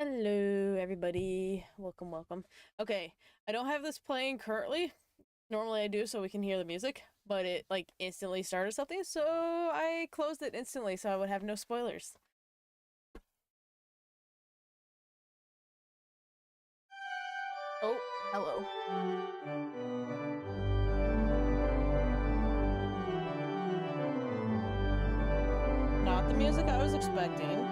Hello, everybody. Welcome, welcome. Okay, I don't have this playing currently. Normally I do so we can hear the music, but it like instantly started something, so I closed it instantly so I would have no spoilers. Oh, hello. Not the music I was expecting.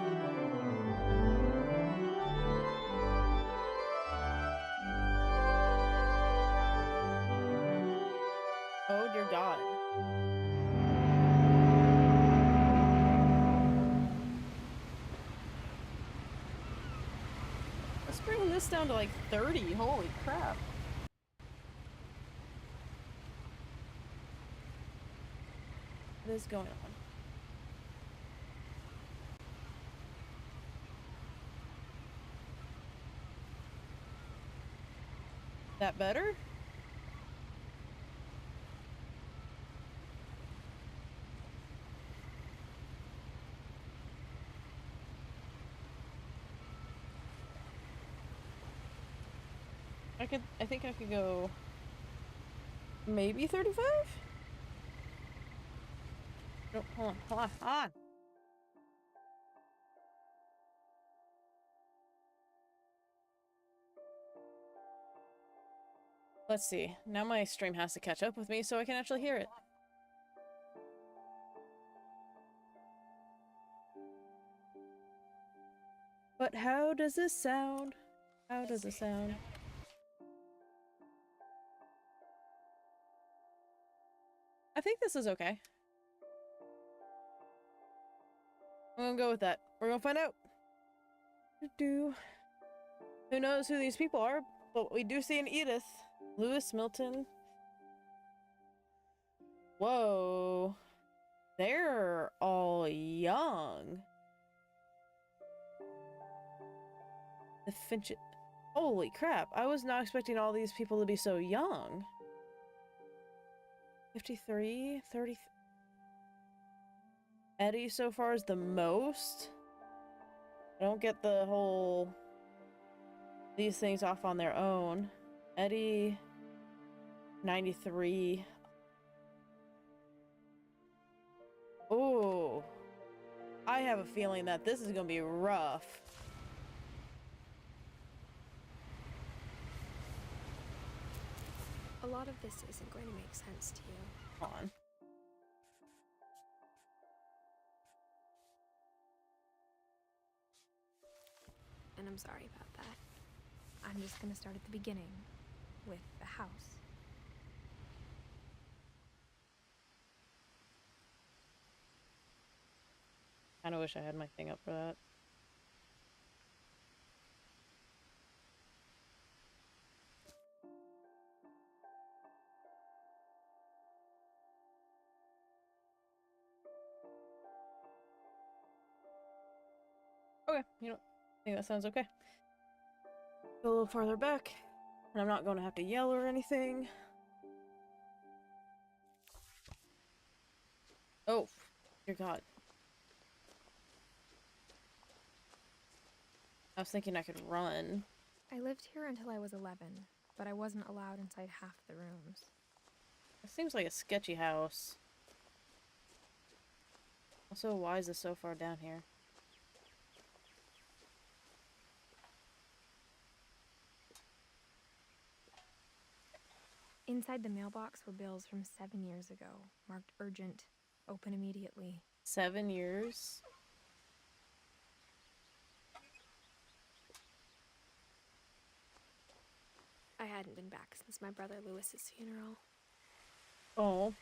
Oh, dear God. Let's bring this down to like 30. Holy crap. What is going on? That better? I think I could go maybe 35? No, hold on. Let's see. Now my stream has to catch up with me so I can actually hear it. But how does this sound? How does it sound? I think this is okay. I'm gonna go with that. We're gonna find out. Who knows who these people are? But we do see an Edith. Lewis Milton. Whoa. They're all young. The Finch. Holy crap. I was not expecting all these people to be so young. 53, 30. Eddie so far is the most. I don't get the whole these things off on their own. Eddie 93. Oh, I have a feeling that this is gonna be rough. A lot of this isn't going to make sense to you. Hold on. And I'm sorry about that. I'm just gonna start at the beginning, with the house. Kinda wish I had my thing up for that. Okay, you know, I think that sounds okay. Go a little farther back, and I'm not gonna have to yell or anything. Oh, dear God. I was thinking I could run. I lived here until I was 11, but I wasn't allowed inside half the rooms. It seems like a sketchy house. Also, why is this so far down here? Inside the mailbox were bills from 7 years ago, marked urgent, open immediately. 7 years? I hadn't been back since my brother Lewis's funeral. Oh.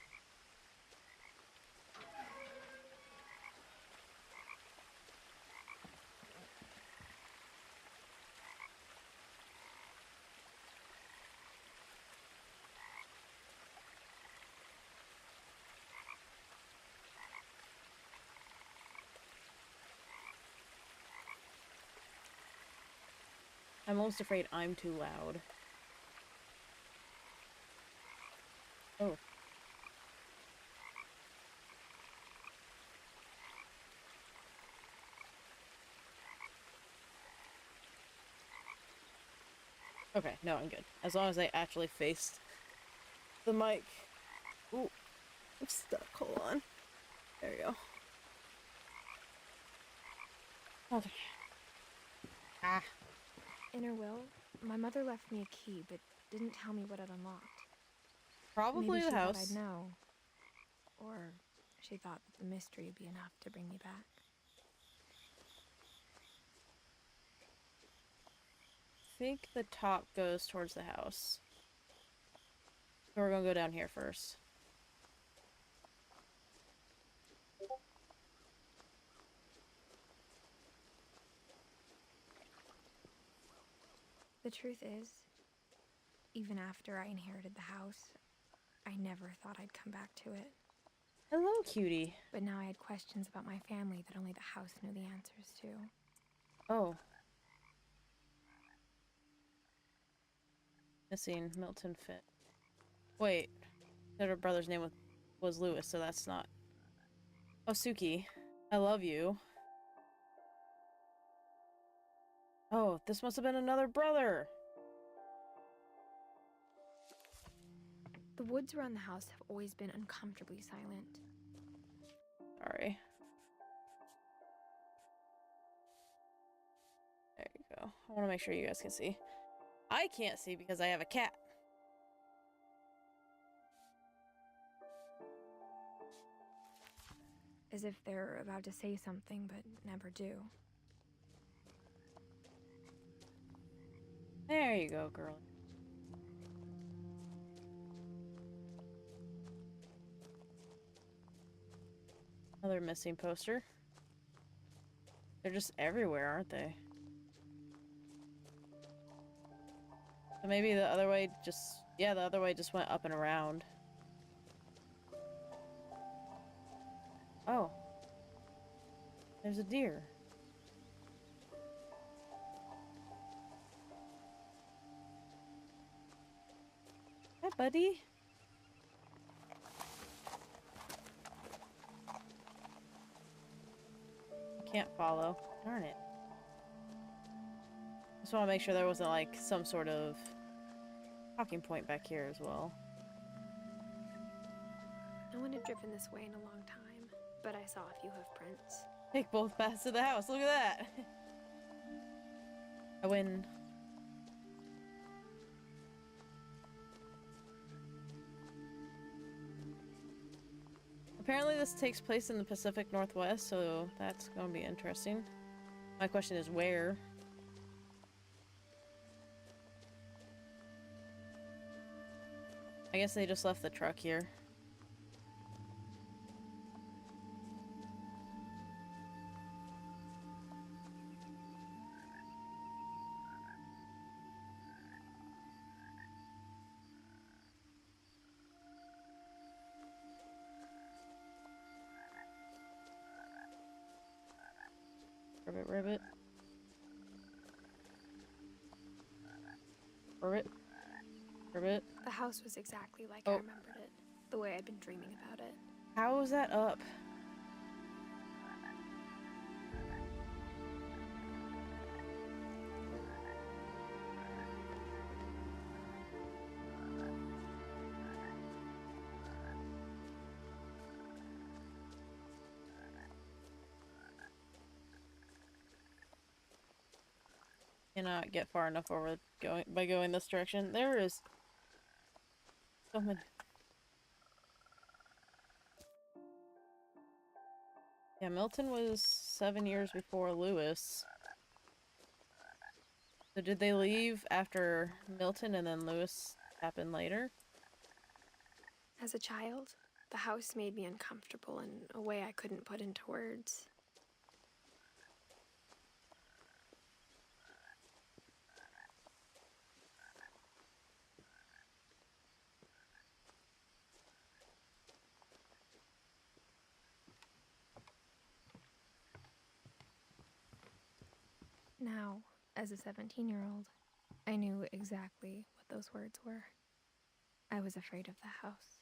I'm almost afraid I'm too loud. Oh. Okay, no, I'm good. As long as I actually faced the mic. Ooh, I'm stuck. Hold on. There you go. Okay. Ah. In her will, my mother left me a key, but didn't tell me what it unlocked. Maybe Probably she the thought I'd house. know. Or she thought that the mystery would be enough to bring me back. I think the top goes towards the house. So we're gonna go down here first. The truth is, even after I inherited the house, I never thought I'd come back to it. Hello, cutie. But now I had questions about my family that only the house knew the answers to. Oh. Missing Milton Fit. Wait. Said her brother's name was Lewis, so that's not. Oh, Suki. I love you. Oh, this must have been another brother. The woods around the house have always been uncomfortably silent. Sorry. There you go. I want to make sure you guys can see. I can't see because I have a cat. As if they're about to say something but never do. There you go, girl. Another missing poster. They're just everywhere, aren't they? So maybe the other way just... Yeah, the other way just went up and around. Oh. There's a deer. Hi, buddy. Can't follow. Darn it. Just want to make sure there wasn't like some sort of talking point back here as well. No one had driven this way in a long time, but I saw a few hoof prints. Take both paths to the house. Look at that. I win. Apparently this takes place in the Pacific Northwest, so that's going to be interesting. My question is where? I guess they just left the truck here. Ribbit, ribbit. Ribbit. Ribbit. The house was exactly like I remembered it, the way I'd been dreaming about it. How is that up? Cannot get far enough over going this direction. There is so many. Yeah, Milton was 7 years before Lewis. So did they leave after Milton and then Lewis happened later? As a child, the house made me uncomfortable in a way I couldn't put into words. Now, as a 17-year-old, I knew exactly what those words were. I was afraid of the house.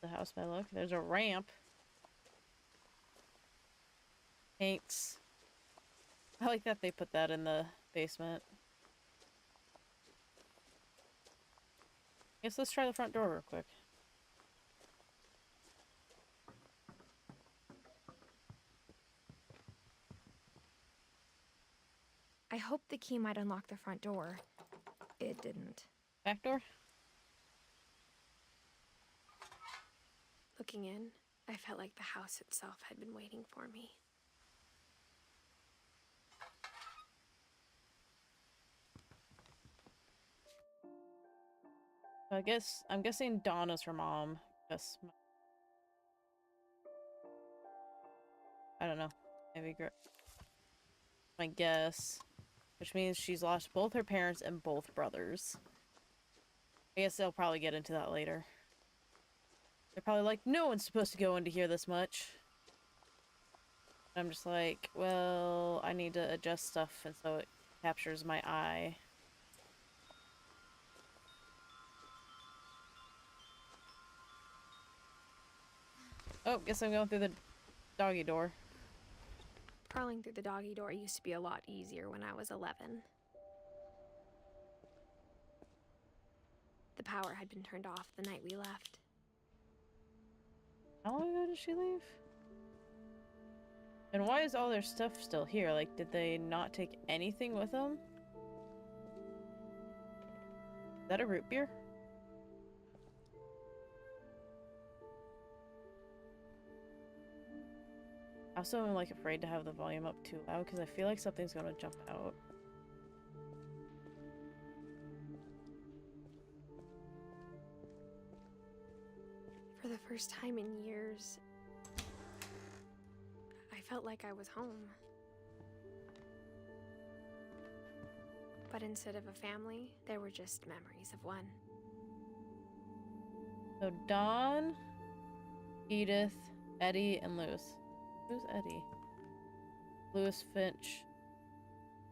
The house by look. There's a ramp. Paints. I like that they put that in the basement. Guess let's try the front door real quick. I hoped the key might unlock the front door. It didn't. Back door? Looking in, I felt like the house itself had been waiting for me. I'm guessing Donna's her mom. Yes. I don't know. Maybe my guess. Which means she's lost both her parents and both brothers. I guess they'll probably get into that later. They're probably like, no one's supposed to go in to hear this much. I'm just like, well, I need to adjust stuff and so it captures my eye. Oh, guess I'm going through the doggy door. Crawling through the doggy door used to be a lot easier when I was 11. The power had been turned off the night we left. How long ago did she leave? And why is all their stuff still here? Like, did they not take anything with them? Is that a root beer? I also am like afraid to have the volume up too loud because I feel like something's gonna jump out. For the first time in years, I felt like I was home. But instead of a family, there were just memories of one. So Dawn, Edith, Eddie, and Lewis. Who's Eddie? Lewis Finch.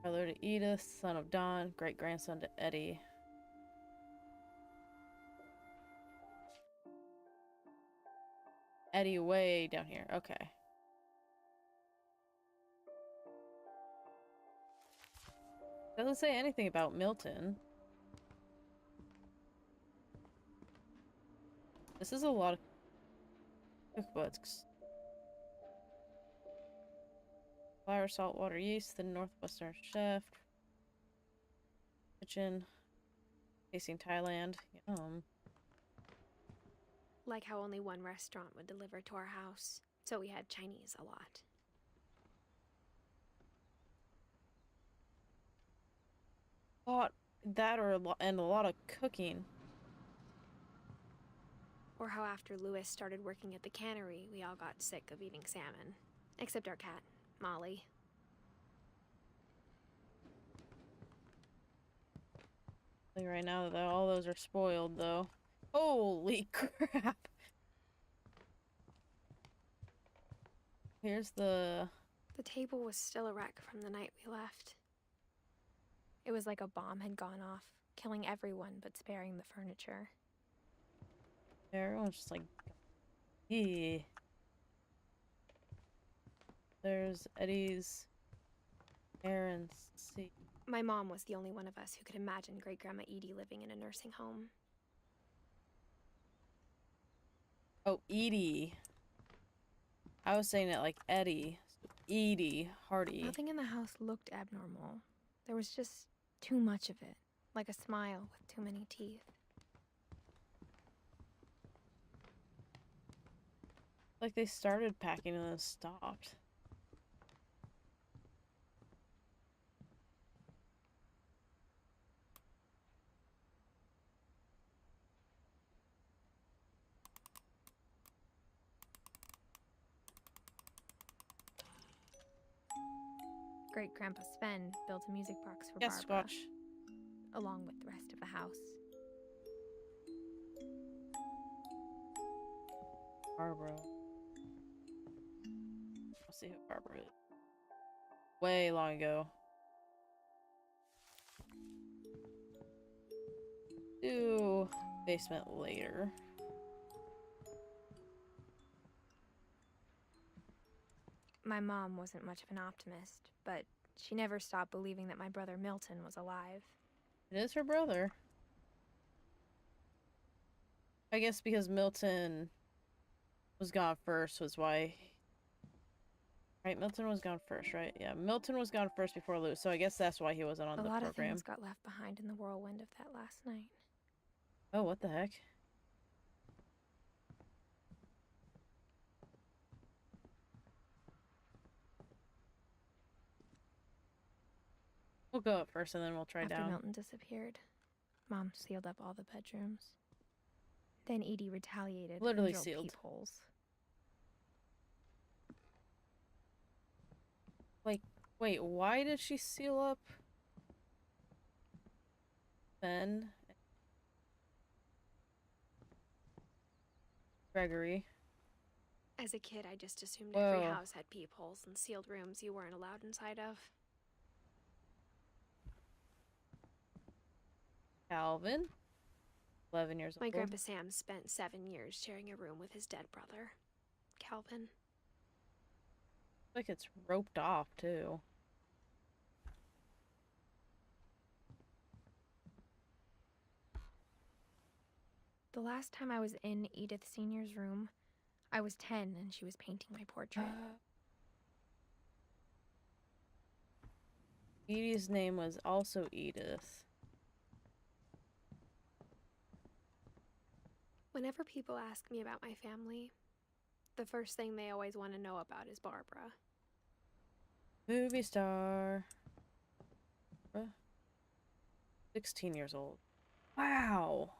Brother to Edith, son of Dawn, great-grandson to Eddie. Eddie way down here. Okay. Doesn't say anything about Milton. This is a lot of cookbooks. Flour, salt, water, yeast, the Northwestern chef. Kitchen. Facing Thailand. Yum. Like how only one restaurant would deliver to our house, so we had Chinese a lot. And a lot of cooking. Or how after Lewis started working at the cannery, we all got sick of eating salmon. Except our cat, Molly. Like right now that all those are spoiled though. Holy crap. Here's the table was still a wreck from the night we left. It was like a bomb had gone off, killing everyone but sparing the furniture. Everyone's just like, yeah. There's Eddie's Aaron's seat. My mom was the only one of us who could imagine Great-Grandma Edie living in a nursing home. Oh, Edie. I was saying it like Eddie. Edie Hardy. Nothing in the house looked abnormal. There was just too much of it, like a smile with too many teeth. Like they started packing and then stopped. Great-Grandpa Sven built a music box for Yes, Barbara, watch. along with the rest of the house. Barbara. I'll see who Barbara is. Way long ago. Do basement later. My mom wasn't much of an optimist, but she never stopped believing that my brother Milton was alive. It is her brother. I guess because Milton was gone first was why... Right, Milton was gone first, right? Yeah, Milton was gone first before Lou, so I guess that's why he wasn't on the program. A lot of things got left behind in the whirlwind of that last night. Oh, what the heck? We'll go up first and then we'll try down. After Milton disappeared, Mom sealed up all the bedrooms. Then Edie retaliated. Literally and drilled sealed. Peepholes. Like, wait, why did she seal up Ben? Gregory? As a kid, I just assumed Whoa. every house had peepholes and sealed rooms you weren't allowed inside of. Calvin? 11 years old. My Grandpa Sam spent 7 years sharing a room with his dead brother, Calvin. Like it's roped off, too. The last time I was in Edith Sr.'s room, I was 10 and she was painting my portrait. Edie's name was also Edith. Whenever people ask me about my family, the first thing they always want to know about is Barbara. Movie star. 16 years old. Wow.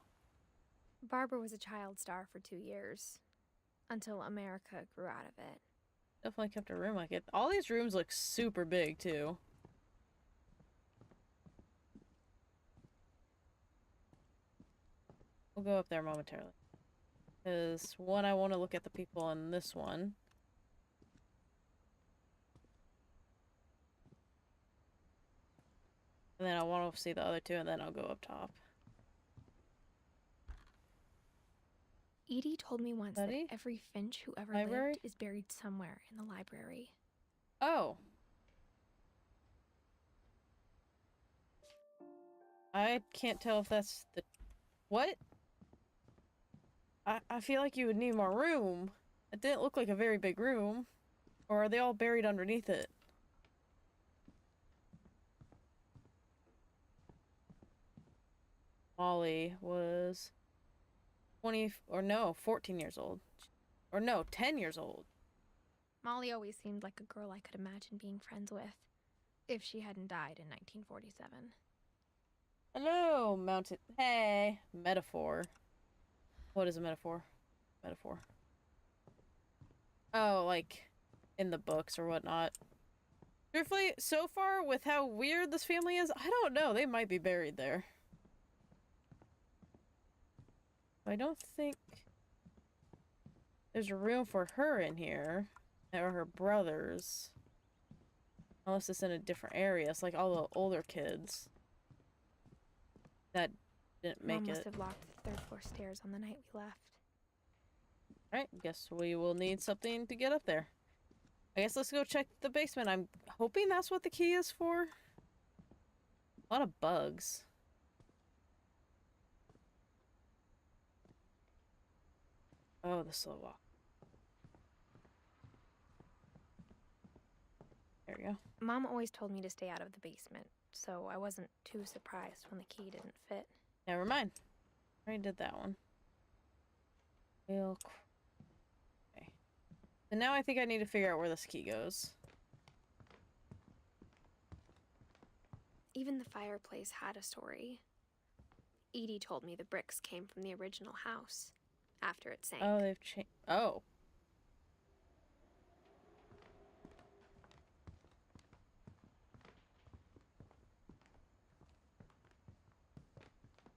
Barbara was a child star for 2 years, until America grew out of it. Definitely kept a room like it. All these rooms look super big, too. We'll go up there momentarily. Because, one, I want to look at the people in this one. And then I want to see the other two, and then I'll go up top. Edie told me once Buddy? that every Finch who ever Library? lived is buried somewhere in the library. Oh. I can't tell if that's the... What? I feel like you would need more room. It didn't look like a very big room. Or are they all buried underneath it? Molly was 14 years old. Or no, 10 years old. Molly always seemed like a girl I could imagine being friends with, if she hadn't died in 1947. Hello, mountain. Hey, metaphor. What is a metaphor? Metaphor. Oh, like in the books or whatnot. Truthfully, so far with how weird this family is, I don't know. They might be buried there. I don't think there's room for her in here. Or her brothers. Unless it's in a different area. It's like all the older kids that didn't make Mom it. must have locked the third floor stairs on the night we left. Alright, guess we will need something to get up there. I guess let's go check the basement. I'm hoping that's what the key is for. A lot of bugs. Oh, the slow walk. There we go. Mom always told me to stay out of the basement, so I wasn't too surprised when the key didn't fit. Never mind. Already did that one. Okay. And now I think I need to figure out where this key goes. Even the fireplace had a story. Edie told me the bricks came from the original house, after it sank. Oh, they've changed. Oh.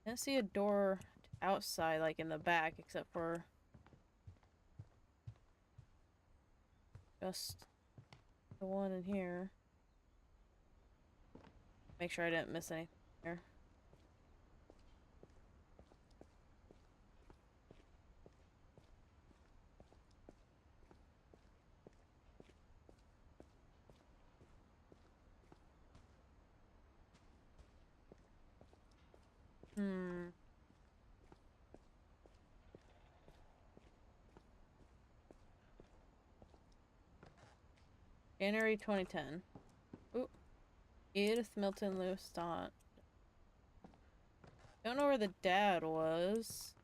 I don't see a door outside, like in the back, except for just the one in here. Make sure I didn't miss anything here. Hmm. January 2010. Ooh. Edith Milton Lewiston. Don't know where the dad was.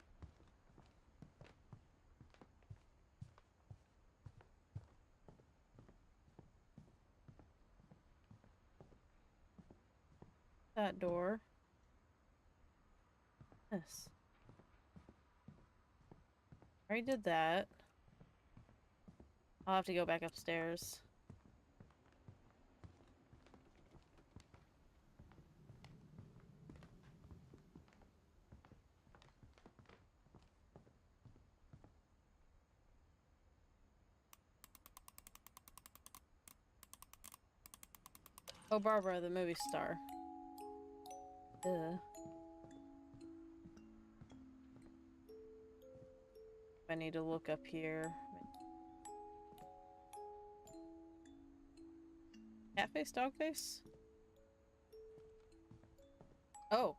That door. Yes. Already did that. I'll have to go back upstairs. Oh, Barbara, the movie star. Ugh. I need to look up here. Cat face, dog face? Oh.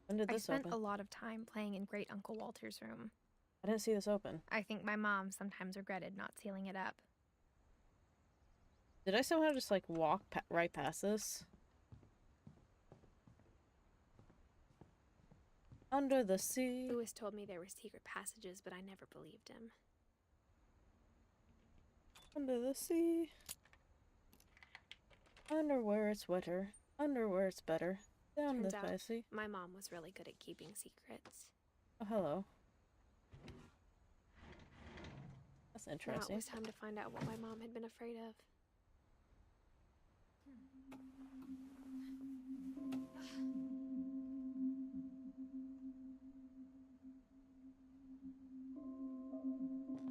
When did I this spent open? a lot of time playing in Great Uncle Walter's room. I didn't see this open. I think my mom sometimes regretted not sealing it up. Did I somehow just like walk right past this? Under the sea. Lewis told me there were secret passages, but I never believed him. Under the sea. Under where it's wetter. Under where it's better. Down Turns the out, sea. my mom was really good at keeping secrets. Oh, hello. That's Now it interesting. was time to find out what my mom had been afraid of.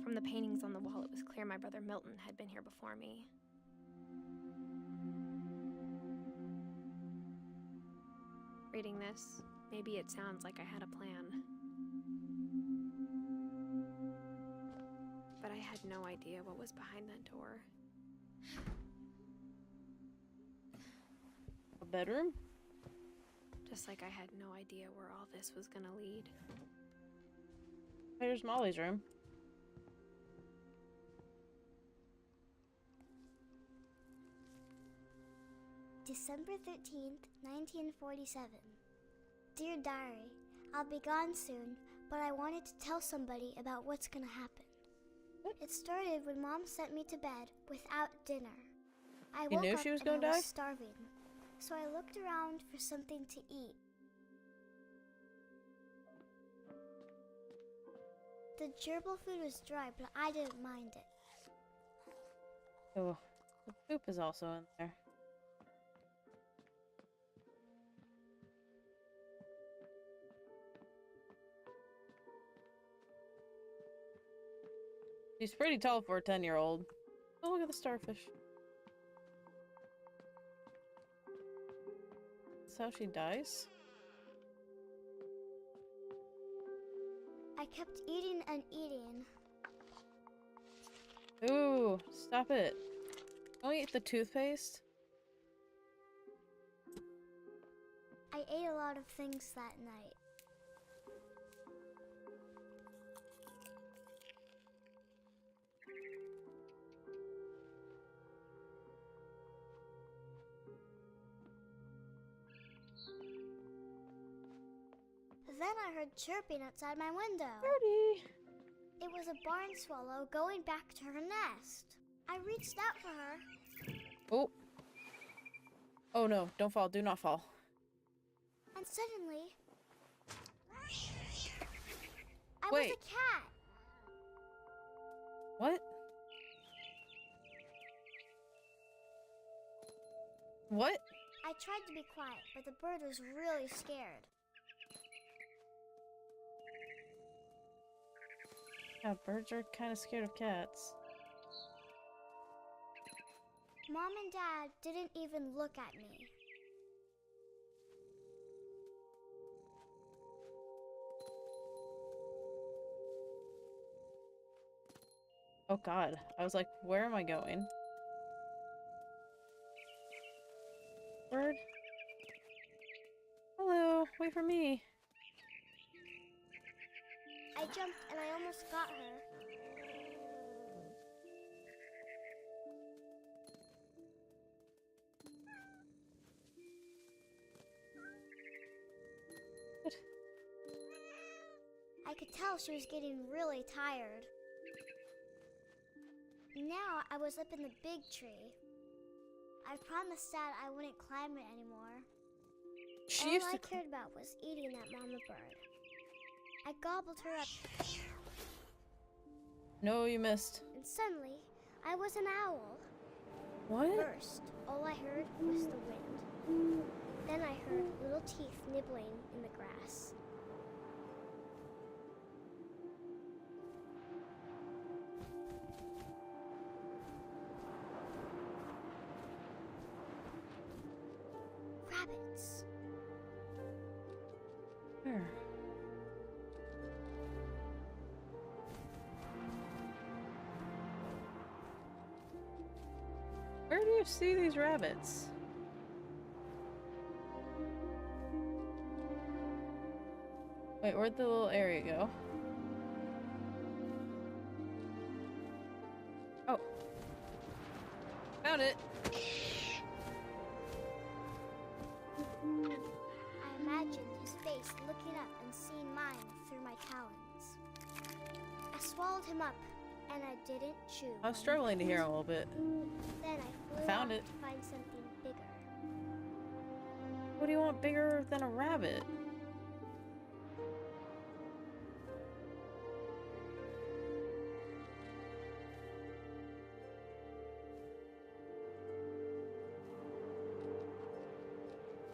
From the paintings on the wall, it was clear my brother Milton had been here before me. Reading this, maybe it sounds like I had a plan. But I had no idea what was behind that door. A bedroom? Just like I had no idea where all this was gonna lead. Here's Molly's room. December 13th, 1947. Dear Diary, I'll be gone soon, but I wanted to tell somebody about what's gonna happen. It started when Mom sent me to bed without dinner. I You woke knew up she was and gonna I die? was starving, so I looked around for something to eat. The gerbil food was dry, but I didn't mind it. Oh, the poop is also in there. She's pretty tall for a 10-year-old. Oh, look at the starfish. That's how she dies? I kept eating and eating. Ooh, stop it. Don't eat the toothpaste. I ate a lot of things that night. Then I heard chirping outside my window. Birdie! It was a barn swallow going back to her nest. I reached out for her, Oh. Oh no, don't fall, do not fall. and suddenly, I was Wait. a cat. What? What? I tried to be quiet, but the bird was really scared. Yeah, birds are kind of scared of cats. Mom and Dad didn't even look at me. Oh god, I was like, where am I going? Bird? wait for me. I jumped and I almost got her. Good. I could tell she was getting really tired. Now I was up in the big tree. I promised Dad I wouldn't climb it anymore. She All used I to. cared about was eating that mama bird. I gobbled her up, No, you missed. and suddenly I was an owl. What? First, all I heard was the wind. Then I heard little teeth nibbling in the grass. Rabbits. Where? Where do you see these rabbits? Wait, where'd the little area go? Oh. Found it. I imagined his face looking up and seeing mine through my talons. I swallowed him up, and I didn't chew. I was struggling to hear him a little bit. Then I flew Found off it. to find something bigger. What do you want bigger than a rabbit?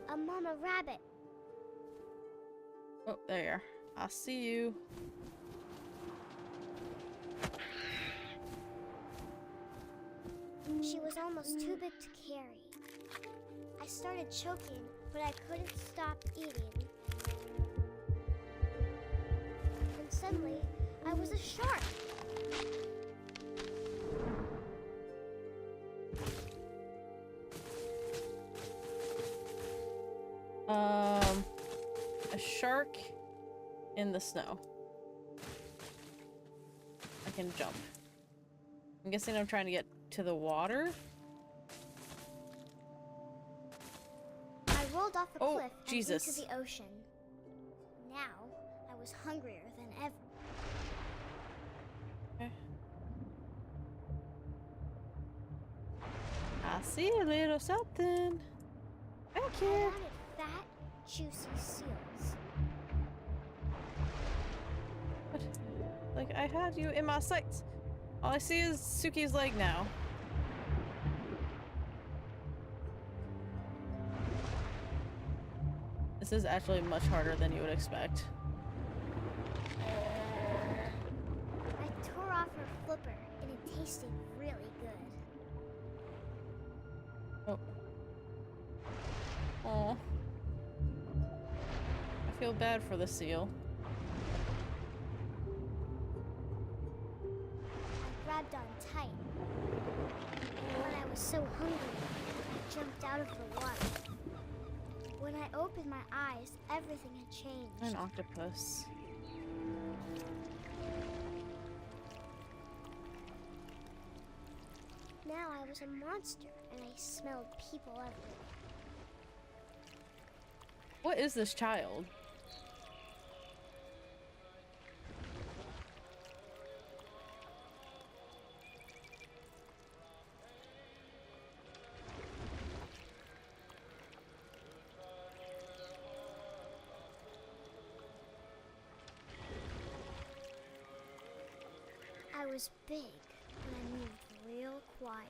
A mama rabbit. Oh, there you are. I see you. She was almost too big to carry. I started choking, but I couldn't stop eating. And suddenly, I was a shark. A shark in the snow. I can jump. I'm guessing I'm trying to get to the water. I rolled off a Oh, cliff Jesus. and into the ocean. Now, I was hungrier than ever. Okay. I see a little something. Back I here. wanted fat, juicy seals. What? Like, I had you in my sights. All I see is Suki's leg now. This is actually much harder than you would expect. I tore off her flipper, and it tasted really good. Oh. Aw. I feel bad for the seal. I grabbed on tight. And when I was so hungry, I jumped out of the water. When I opened my eyes, everything had changed. An octopus. Now I was a monster, and I smelled people everywhere. What is this child? I was big, and I moved real quiet.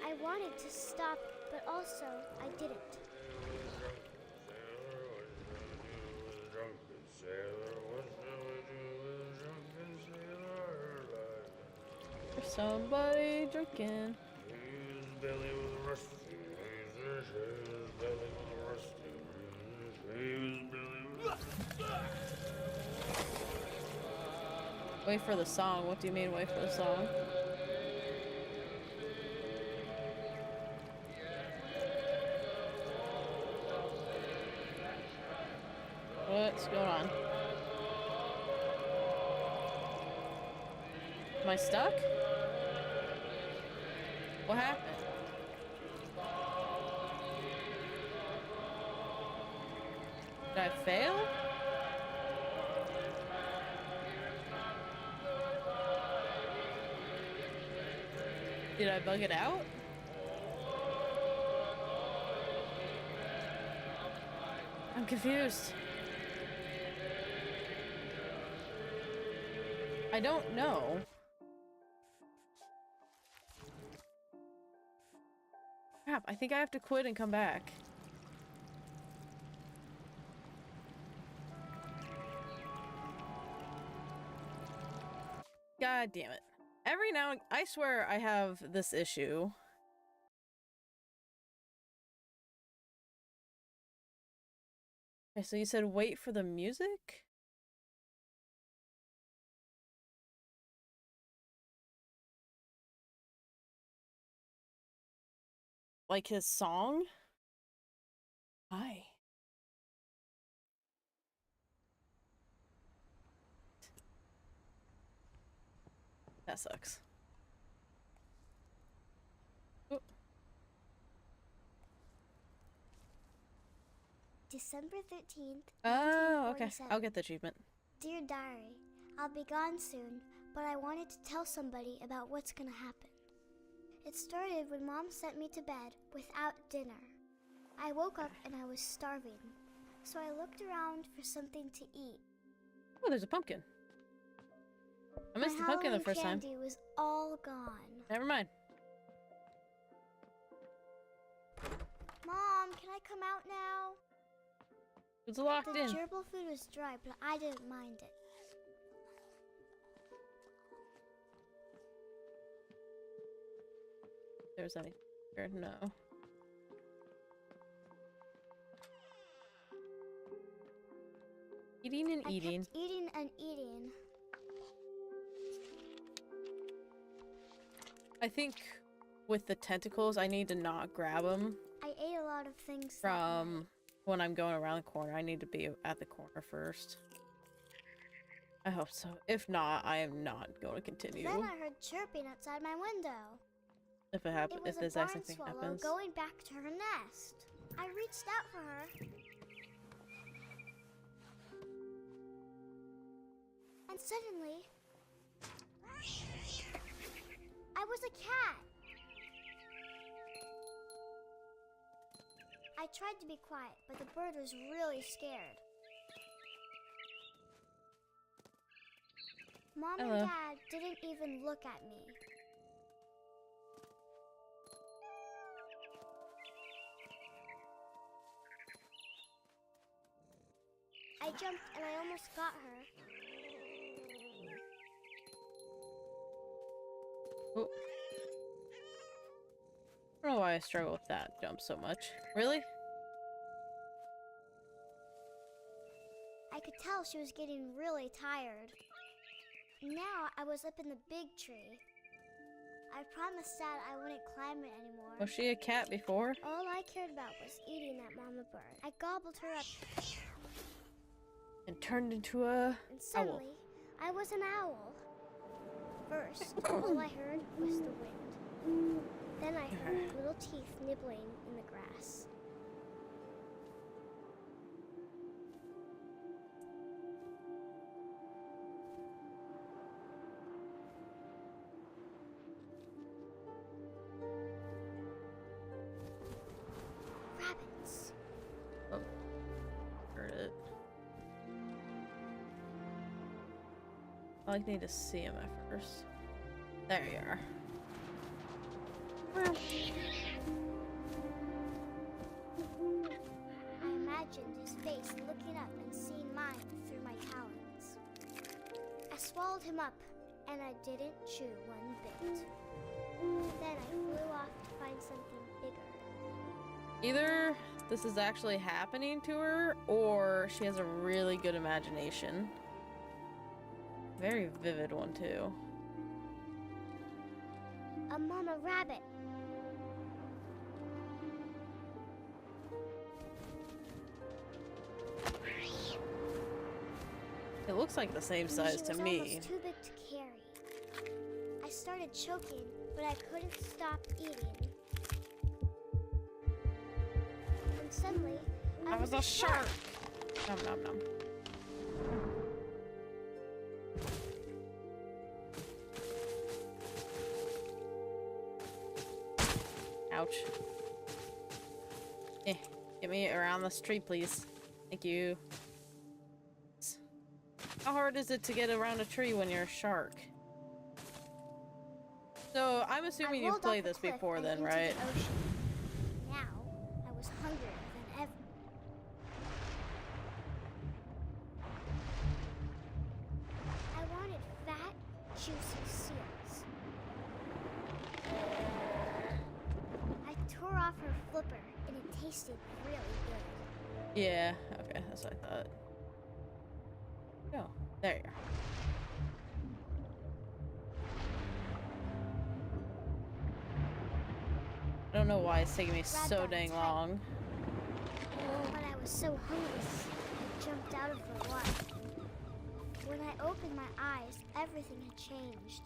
I wanted to stop, but also I didn't. There's somebody drinking. Wait for the song. What do you mean, wait for the song? What's going on? Am I stuck? What happened? Did I fail? Did I bug it out? I'm confused. I don't know. Crap, I think I have to quit and come back. God damn it. Every now I swear I have this issue. Okay, so you said wait for the music? Like his song? Hi. That sucks. Oh. December 13th. Oh, okay. 1947. I'll get the achievement. Dear Diary, I'll be gone soon, but I wanted to tell somebody about what's gonna happen. It started when Mom sent me to bed without dinner. I woke up and I was starving, so I looked around for something to eat. Oh, there's a pumpkin. I missed the My pumpkin the Halloween first time. candy was all gone. Never mind. Mom, can I come out now? It's locked The in. gerbil food was dry, but I didn't mind it. There's any here? No. Eating and eating. I kept eating and eating. I think with the tentacles, I need to not grab them I ate a lot of things that from night. when I'm going around the corner. I need to be at the corner first. I hope so. If not, I am not going to continue. Then I heard chirping outside my window. If it happens, It was if a this barn exact thing swallow happens. going back to her nest. I reached out for her. And suddenly, I was a cat. I tried to be quiet, but the bird was really scared. Mom Hello. and Dad didn't even look at me. I jumped and I almost got her. Oh. I don't know why I struggle with that jump so much. Really? I could tell she was getting really tired. Now I was up in the big tree. I promised Dad I wouldn't climb it anymore. Was she a cat before? All I cared about was eating that mama bird. I gobbled her up, And turned into a and suddenly I was an owl. First, all I heard was the wind. Then I heard little teeth nibbling in the grass. Rabbits. Oh, heard it. I need to see him at first. There you are. I imagined his face looking up and seeing mine through my talons. I swallowed him up, and I didn't chew one bit. Then I flew off to find something bigger. Either this is actually happening to her, or she has a really good imagination. Very vivid one, too. A mama rabbit. It looks like the same She size to was me. almost too big to carry. I started choking, but I couldn't stop eating. And suddenly, I was a shark. Nom nom nom. Ouch. Eh, get me around this tree, please. Thank you. How hard is it to get around a tree when you're a shark? So, I'm assuming you've played this before then, right? Now, I was hungrier than ever. I wanted fat, juicy seals. I tore off her flipper, and it tasted really good. Yeah, okay, that's what I thought. Oh, there you are. I don't know why it's taking me so dang long. But I was so hungry, I jumped out of the water. When I opened my eyes, everything had changed.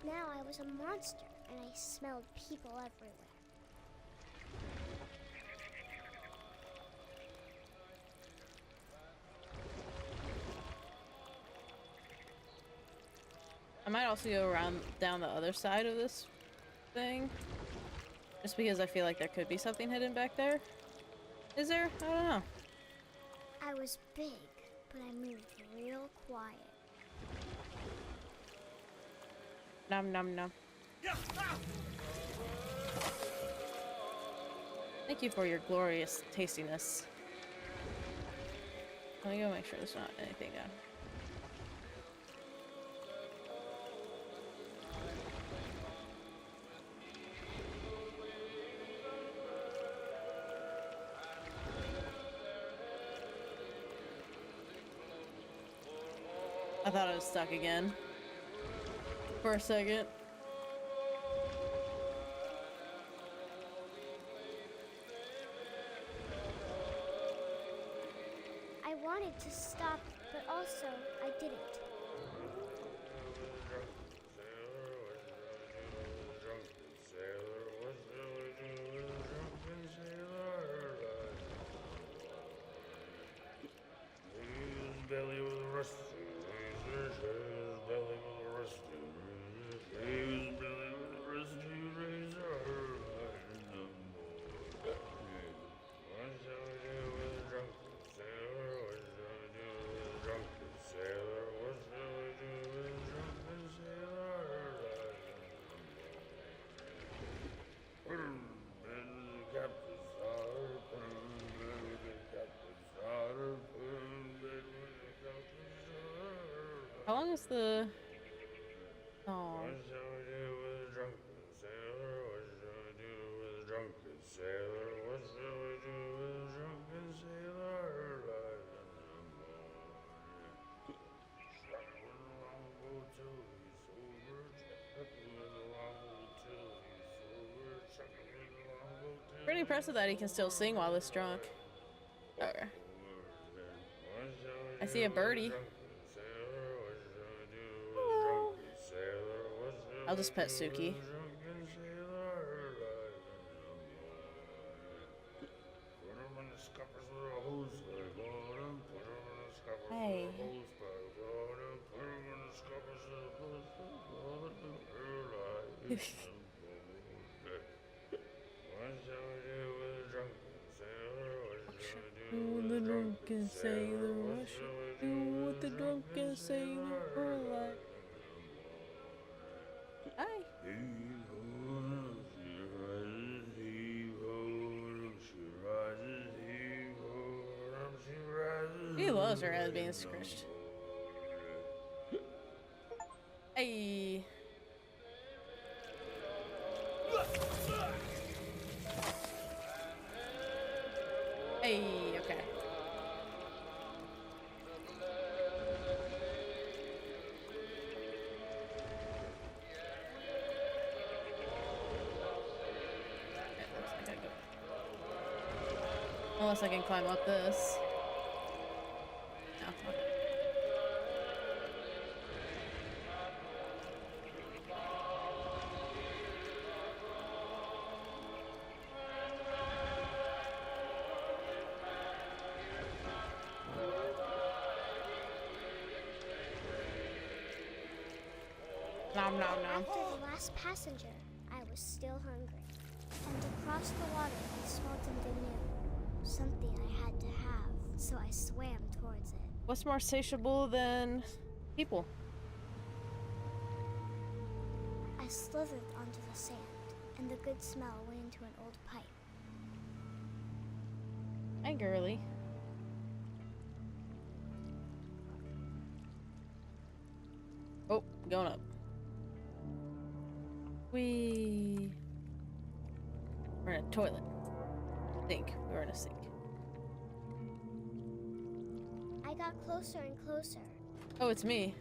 Now I was a monster, and I smelled people everywhere. I might also go around down the other side of this thing. Just because I feel like there could be something hidden back there. Is there? I don't know. I was big, but I moved real quiet. Nom nom nom. Thank you for your glorious tastiness. Let me go make sure there's not anything down. I thought I was stuck again. For a second. I wanted to stop, but also I didn't. How long is the song? Pretty impressive that he can still sing while this drunk. Okay. I see a birdie. I'll just pet Suki. Hey. Do the drunken sailor rush? Do what the drunken sailor were like. Hi. He loves her as being scratched. Hey, okay. Okay, looks like I go. Unless I can climb up this. No, okay. Nom nom nom. After the last passenger, I was still hungry. And across the water, I smelled something new. Something I had to have, so I swam towards it. What's more satiable than people? I slithered onto the sand, and the good smell went into an old pipe. Hi, girly. Oh, going up. We're in a toilet. Sink. We're in a sink. I got closer and closer. Oh, it's me.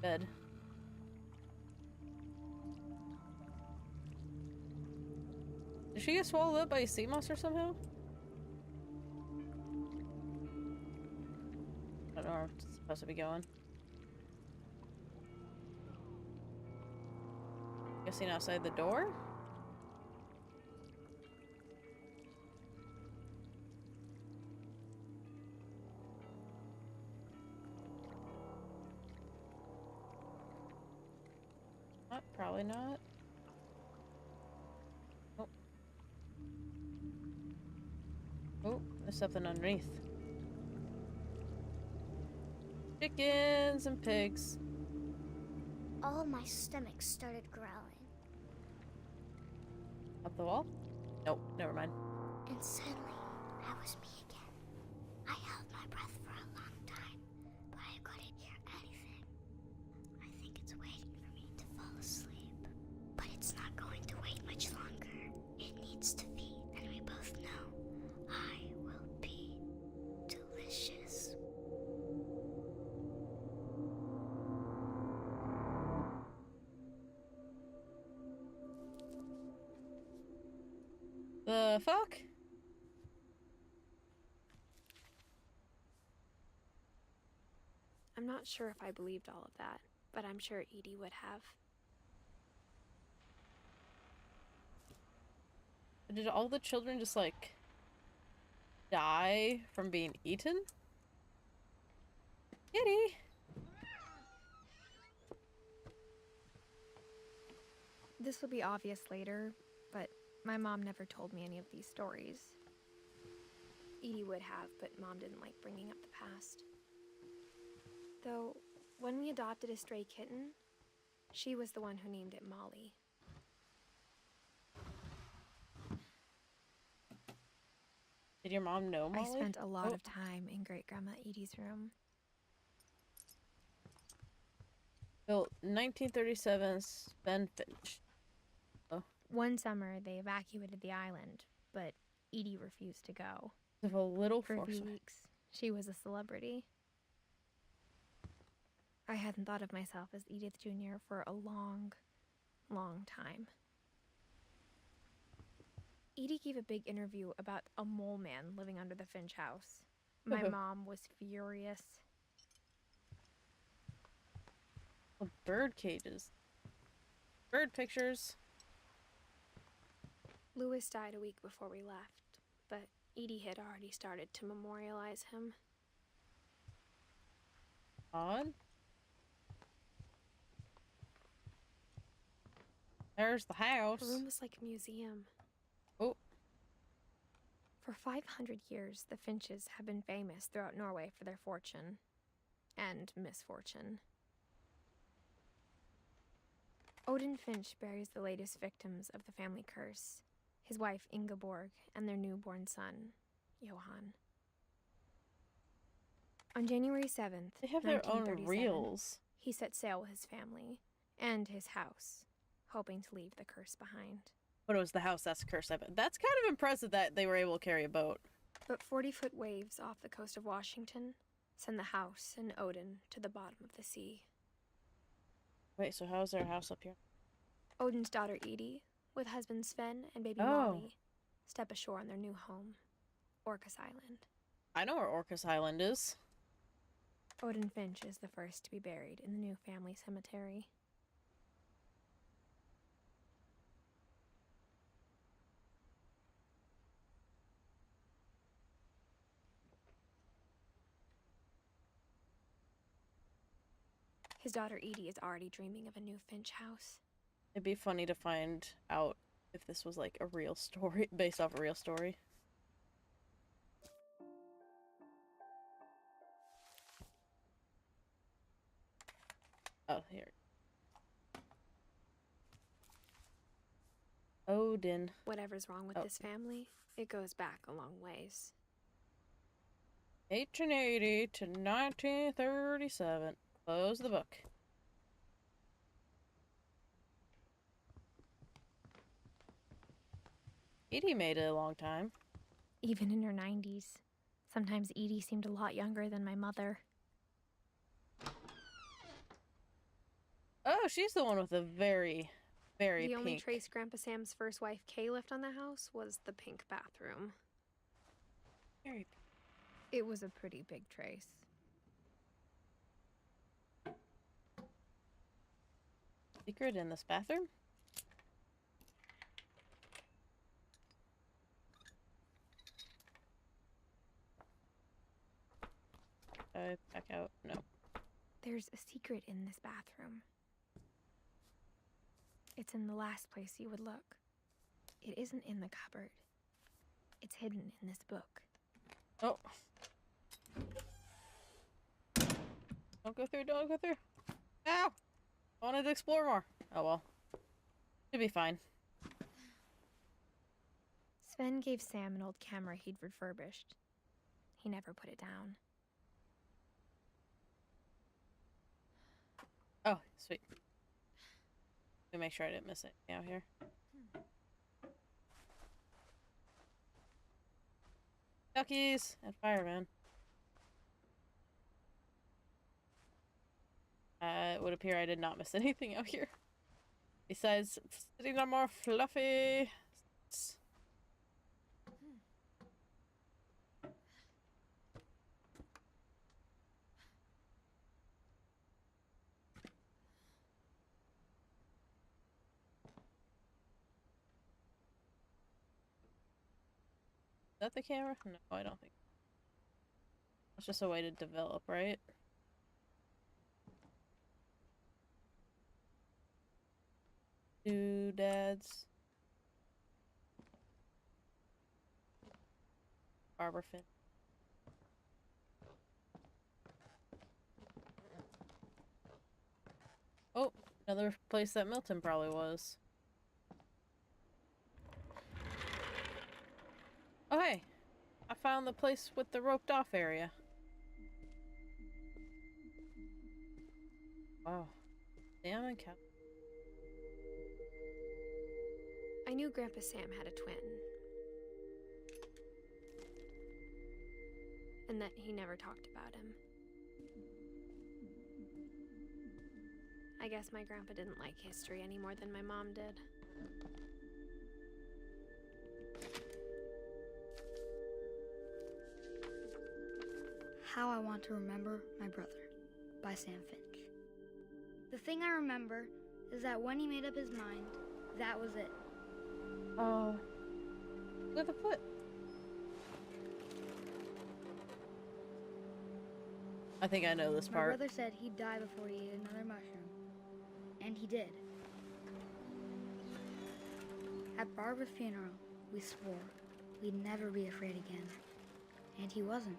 Bed. Did she get swallowed up by a sea monster somehow? I don't know where it's supposed to be going. Guessing outside the door? Probably not. Oh. Oh, there's something underneath. Chickens and pigs. All my stomach started growling. Up the wall? Nope, never mind. And suddenly, I was me again. I held my breath for a long time, but I couldn't hear anything. I think it's waiting for me to fall asleep. But it's not going to wait much longer. It needs to feed, and we both know I will be delicious. The fuck? I'm not sure if I believed all of that, but I'm sure Edie would have. Did all the children just like die from being eaten? Kitty! This will be obvious later, but my mom never told me any of these stories. Edie would have, but Mom didn't like bringing up the past. Though, when we adopted a stray kitten, she was the one who named it Molly. Did your mom know Molly? I spent a lot of time in Great-Grandma Edie's room. Built 1937, Sven Finch. Oh. One summer, they evacuated the island, but Edie refused to go. Of a little For a few foresight. weeks, she was a celebrity. I hadn't thought of myself as Edith Jr. for a long, long time. Edie gave a big interview about a mole man living under the Finch house. My mom was furious. Oh, bird cages. Bird pictures. Lewis died a week before we left, but Edie had already started to memorialize him. Odd. There's the house. Her room was like a museum. Oh. For 500 years, the Finches have been famous throughout Norway for their fortune and misfortune. Odin Finch buries the latest victims of the family curse, his wife Ingeborg and their newborn son, Johan. On January 7th, They have their own 1937, reels. he set sail with his family and his house, hoping to leave the curse behind. But it was the house that's cursed. I bet. That's kind of impressive that they were able to carry a boat. But 40-foot waves off the coast of Washington send the house and Odin to the bottom of the sea. Wait, so how is their house up here? Odin's daughter Edie, with husband Sven and baby Oh. Molly, step ashore on their new home, Orcas Island. I know where Orcas Island is. Odin Finch is the first to be buried in the new family cemetery. His daughter Edie is already dreaming of a new Finch house. It'd be funny to find out if this was like a real story, based off a real story. Oh, here. Odin. Whatever's wrong with Oh. this family, it goes back a long ways. 1880 to 1937. Close the book. Edie made it a long time. Even in her 90s. Sometimes Edie seemed a lot younger than my mother. Oh, she's the one with the very, very The pink. only trace Grandpa Sam's first wife Kay left on the house was the pink bathroom. Very pink. It was a pretty big trace. Secret in this bathroom? Back out. No. There's a secret in this bathroom. It's in the last place you would look. It isn't in the cupboard. It's hidden in this book. Oh. Don't go through, don't go through. Ow! I wanted to explore more. Oh well. Should be fine. Sven gave Sam an old camera he'd refurbished. He never put it down. Oh, sweet. Let me make sure I didn't miss anything out here. Duckies and firemen. It would appear I did not miss anything out here. Besides sitting on more fluffy. Is that the camera? No, I don't think. It's just a way to develop, right? Doodads. Barbara Finn. Oh, another place that Milton probably was. Oh, hey! I found the place with the roped off area. Wow. Sam and Cap. I knew Grandpa Sam had a twin. And that he never talked about him. I guess my grandpa didn't like history any more than my mom did. How I Want to Remember My Brother by Sam Finch. The thing I remember is that when he made up his mind, that was it. Oh. Look at the foot. I think I know this My part. brother said he'd die before he ate another mushroom. And he did. At Barbara's funeral, we swore we'd never be afraid again. And he wasn't.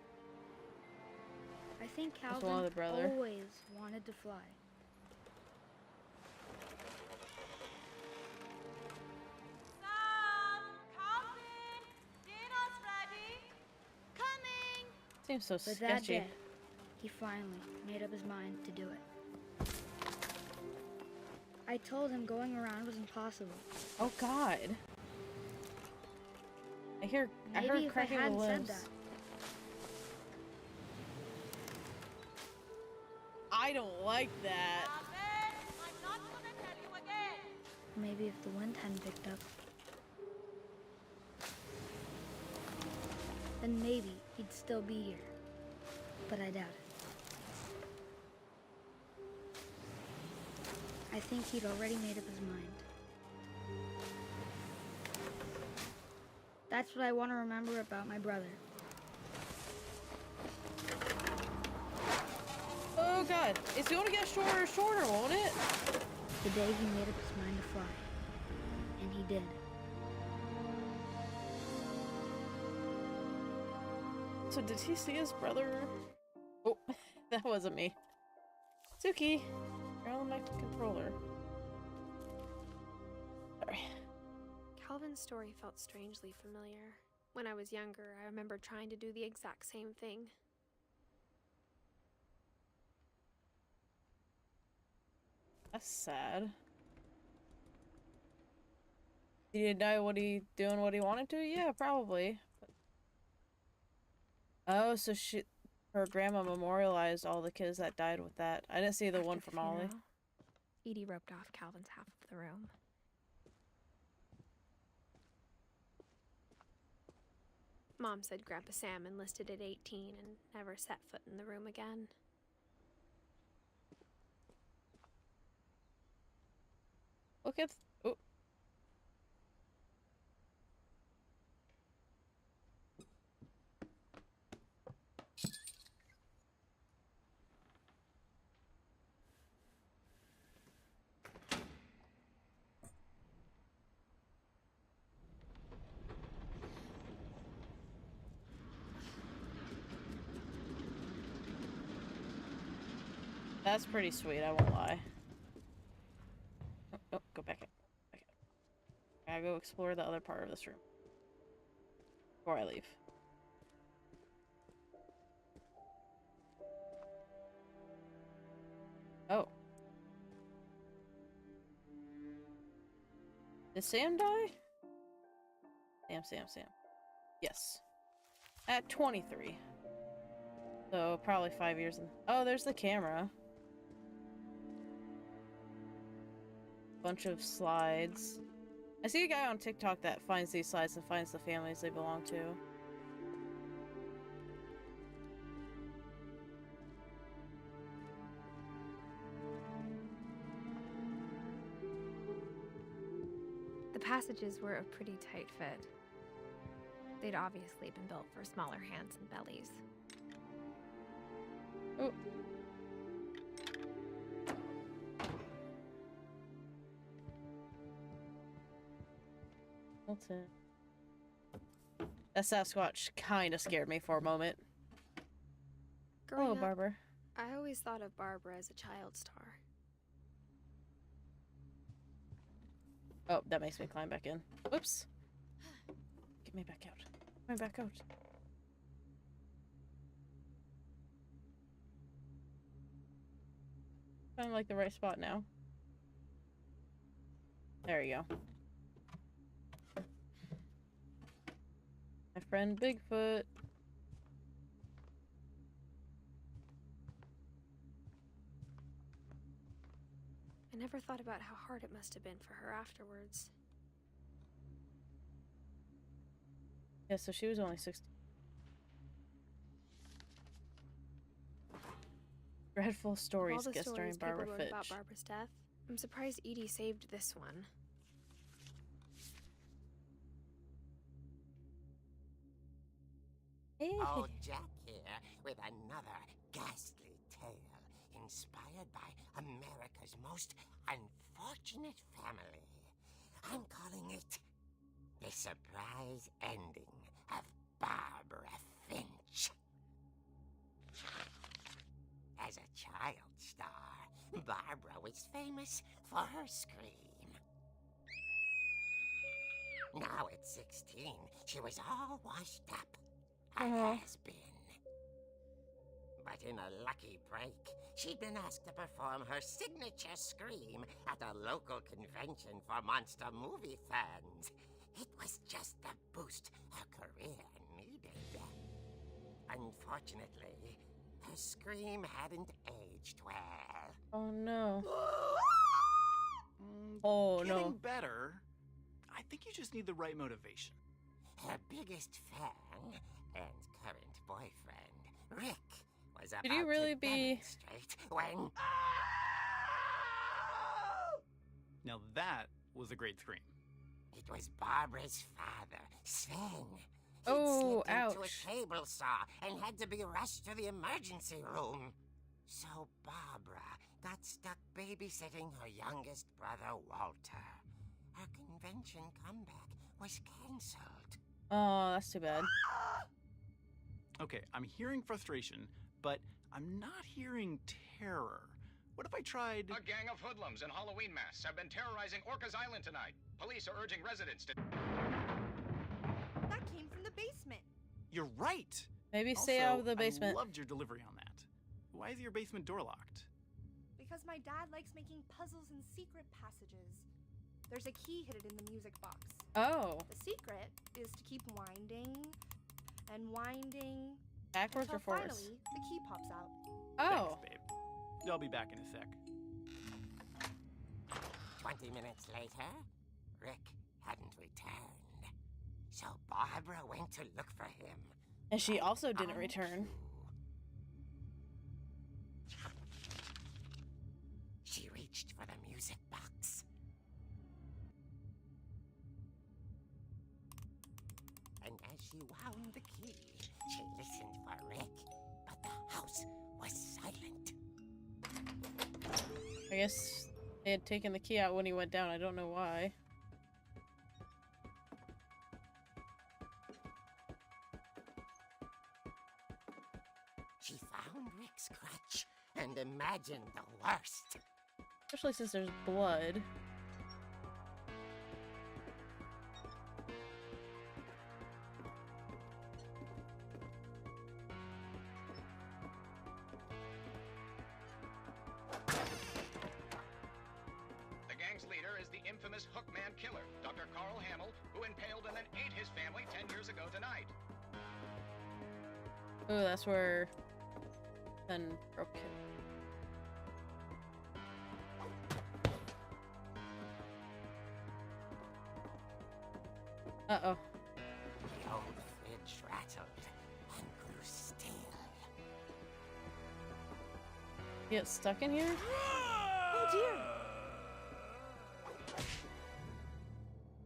I think That's one of Calvin the brother. always wanted to fly. Sam, Calvin, dinner's ready. Coming. Seems so But that sketchy. day, he finally made up his mind to do it. I told him going around was impossible. Oh God. I Maybe heard if I cracking of hadn't said limbs. that. I don't like that. Carmen, I'm not gonna tell you again. Maybe if the wind hadn't picked up, then maybe he'd still be here. But I doubt it. I think he'd already made up his mind. That's what I want to remember about my brother. Oh god, it's going to get shorter and shorter, won't it? The day he made up his mind to fly. And he did. So did he see his brother? Oh, that wasn't me. Suki, you're on my controller. Sorry. Calvin's story felt strangely familiar. When I was younger, I remember trying to do the exact same thing. That's sad. Did he die what he wanted to? Yeah, probably. Oh, so her grandma memorialized all the kids that died with that. I didn't see the After one the from Ollie. funeral, Edie roped off Calvin's half of the room. Mom said Grandpa Sam enlisted at 18 and never set foot in the room again. Look at. Oh. That's pretty sweet, I won't lie. Oh, go back in. Back in. I gotta go explore the other part of this room before I leave. Oh. Did Sam die? Sam. Yes. At 23. So, probably 5 years in. Oh, there's the camera. Bunch of slides. I see a guy on TikTok that finds these slides and finds the families they belong to. The passages were a pretty tight fit. They'd obviously been built for smaller hands and bellies. Oh. Milton. That Sasquatch kind of scared me for a moment. Growing Hello, up, Barbara. I always thought of Barbara as a child star. Oh, that makes me climb back in. Whoops. Get me back out. Get me back out. I'm like the right spot now. There you go. My friend Bigfoot. I never thought about how hard it must have been for her afterwards. Yeah, so she was only 16. Dreadful Of stories all the guest starring stories people Barbara wrote Fitch. about Barbara's death, I'm surprised Edie saved this one. Old Jack here with another ghastly tale inspired by America's most unfortunate family. I'm calling it The Surprise Ending of Barbara Finch. As a child star, Barbara was famous for her scream. Now at 16, she was all washed up. A has-been. But in a lucky break, she'd been asked to perform her signature scream at a local convention for monster movie fans. It was just the boost her career needed. Unfortunately, her scream hadn't aged well. Oh no. Oh Getting no. better. I think you just need the right motivation. Her biggest fan and current boyfriend, Rick, was about Could you really to be- demonstrate when... Now that was a great scream. It was Barbara's father, Sven. He'd Oh, slipped into ouch. a table saw and had to be rushed to the emergency room. So Barbara got stuck babysitting her youngest brother, Walter. Her convention comeback was cancelled. Oh, that's too bad. Okay, I'm hearing frustration, but I'm not hearing terror. What if I tried... A gang of hoodlums in Halloween masks have been terrorizing Orcas Island tonight. Police are urging residents to... That came from the basement. You're right! Maybe stay out of the Also, basement. I loved your delivery on that. Why is your basement door locked? Because my dad likes making puzzles and secret passages. There's a key hidden in the music box. Oh, The secret is to keep winding and winding backwards until or forwards? finally the key pops out. Oh, Thanks, babe. I'll be back in a sec. 20 minutes later, Rick hadn't returned. So Barbara went to look for him. and she also didn't On return. cue. She reached for the music box. And as she wound the key, she listened for Rick, but the house was silent. I guess they had taken the key out when he went down. I don't know why. She found Rick's crutch and imagined the worst. Especially since there's blood. The gang's leader is the infamous Hookman killer, Dr. Carl Hamill, who impaled and then ate his family 10 years ago tonight. Oh, that's where then broke it. Uh-oh. The old fridge rattled and grew still. Get stuck in here? Oh dear!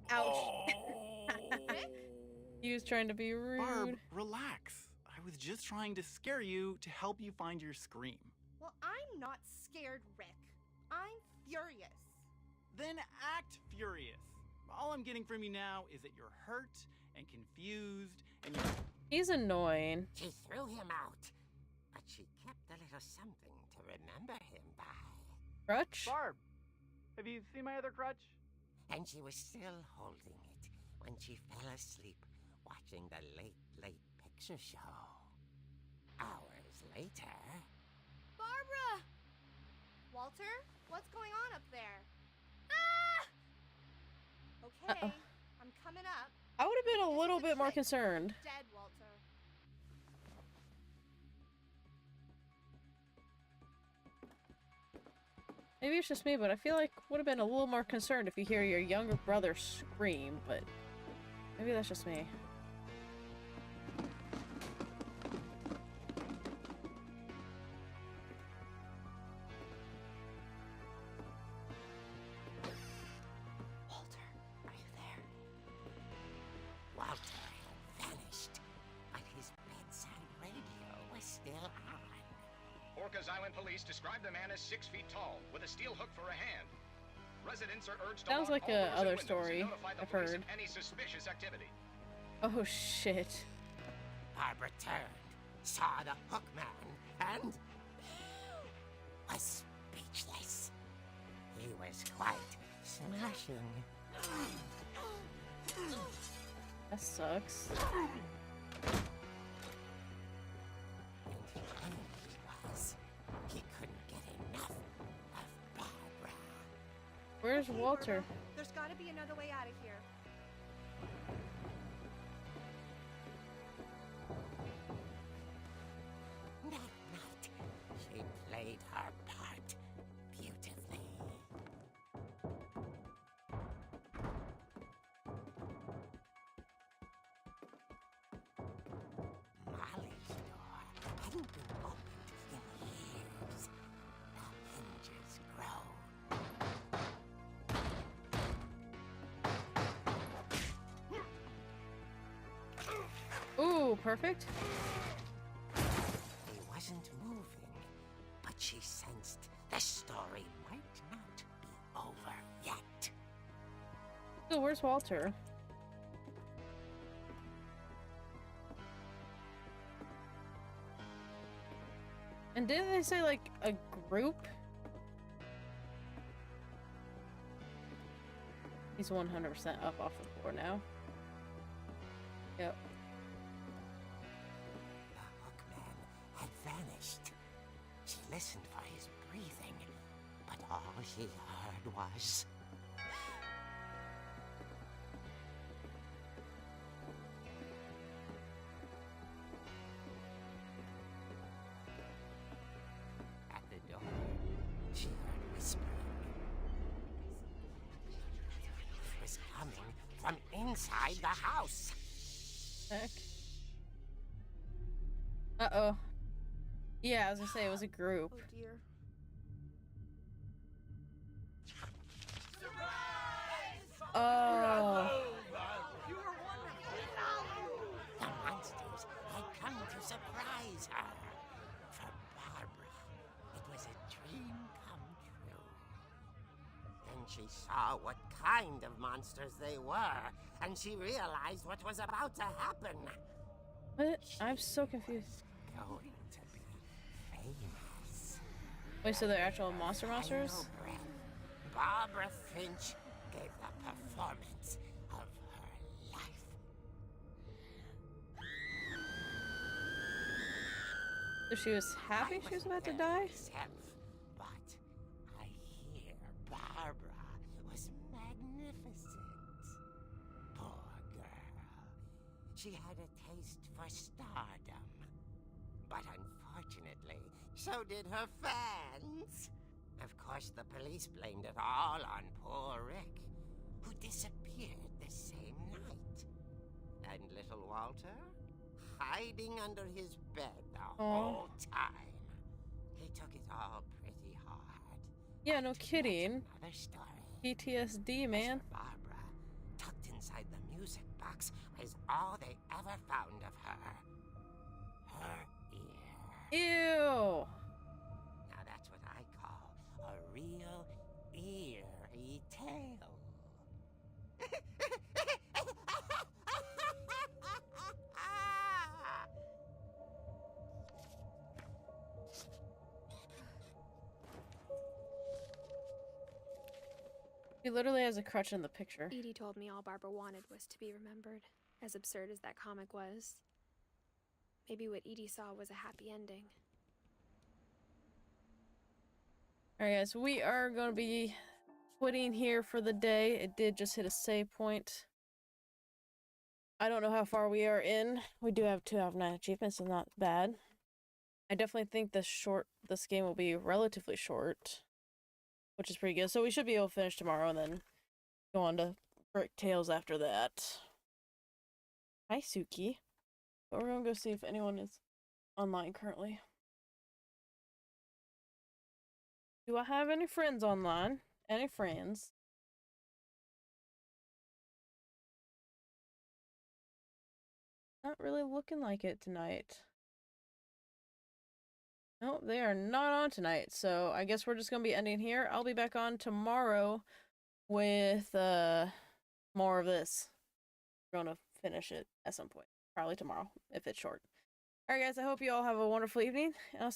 Ouch. Rick? He was trying to be rude. Barb, relax. I was just trying to scare you to help you find your scream. Well, I'm not scared, Rick. I'm furious. Then act furious. All I'm getting from you now is that you're hurt and confused and you're... He's annoying. She threw him out, but she kept a little something to remember him by. Crutch? Barb, have you seen my other crutch? And she was still holding it when she fell asleep watching the Late Late Picture Show. Hours later... Barbara! Walter, what's going on up there? Ah! Okay, Uh-oh. I'm coming up. I would have been a little bit more Trick. concerned. Dead, Walter. Maybe it's just me, but I feel like would have been a little more concerned if you hear your younger brother scream, but maybe that's just me. Walter, are you there? Walter had vanished, but his bedside radio was still on. Orcas Island police describe the man as 6 feet tall, with a steel hook for a hand. Residents are urged to Sounds lock like all a doors and other windows and story notify the I've police heard. of any suspicious activity. Oh shit. Barbara turned, saw the hook man, and was speechless. He was quite smashing. That sucks. And here he was. He couldn't get enough of Barbara. Where's Walter? There's gotta be another way out of here. Oh, perfect. He wasn't moving, but she sensed the story might not be over yet. So where's Walter? And didn't they say like a group? He's 100% up off the floor now. Yep. The Hookman had vanished. She listened for his breathing, but all she heard was... At the door, she heard whispering. It was coming from inside the house. Heck. Uh-oh. Yeah, I was gonna say it was a group. Oh dear. Oh. The monsters had come to surprise her. For Barbara, it was a dream come true. Then she saw what kind of monsters they were, and she realized what was about to happen. What? I'm so confused. Going to be famous. Wait, so they're actual monsters? Final breath, Barbara Finch gave the performance of her life. So she was happy she was about to die? Myself, but I hear Barbara was magnificent. Poor girl. She had a taste for stardom. But unfortunately, so did her fans. Of course, the police blamed it all on poor Rick, who disappeared the same night. And little Walter? Hiding under his bed the whole time. He took it all pretty hard. Yeah, no But kidding. that's another story. PTSD, man. As for Barbara, tucked inside the music box was all they ever found of her. Her ear. Ew. Now that's what I call a real eerie tale. He literally has a crutch in the picture. Edie told me all Barbara wanted was to be remembered, as absurd as that comic was. Maybe what Edie saw was a happy ending. Alright guys, we are going to be quitting here for the day. It did just hit a save point. I don't know how far we are in. We do have 2 out of 9 achievements, so not bad. I definitely think this game will be relatively short, which is pretty good. So we should be able to finish tomorrow and then go on to Brick Tales after that. Hi, Suki. But we're gonna go see if anyone is online currently. Do I have any friends online? Any friends? Not really looking like it tonight. No, they are not on tonight, so I guess we're just gonna be ending here. I'll be back on tomorrow with more of this. We're gonna finish it at some point. Probably tomorrow, if it's short. Alright guys, I hope you all have a wonderful evening, and I'll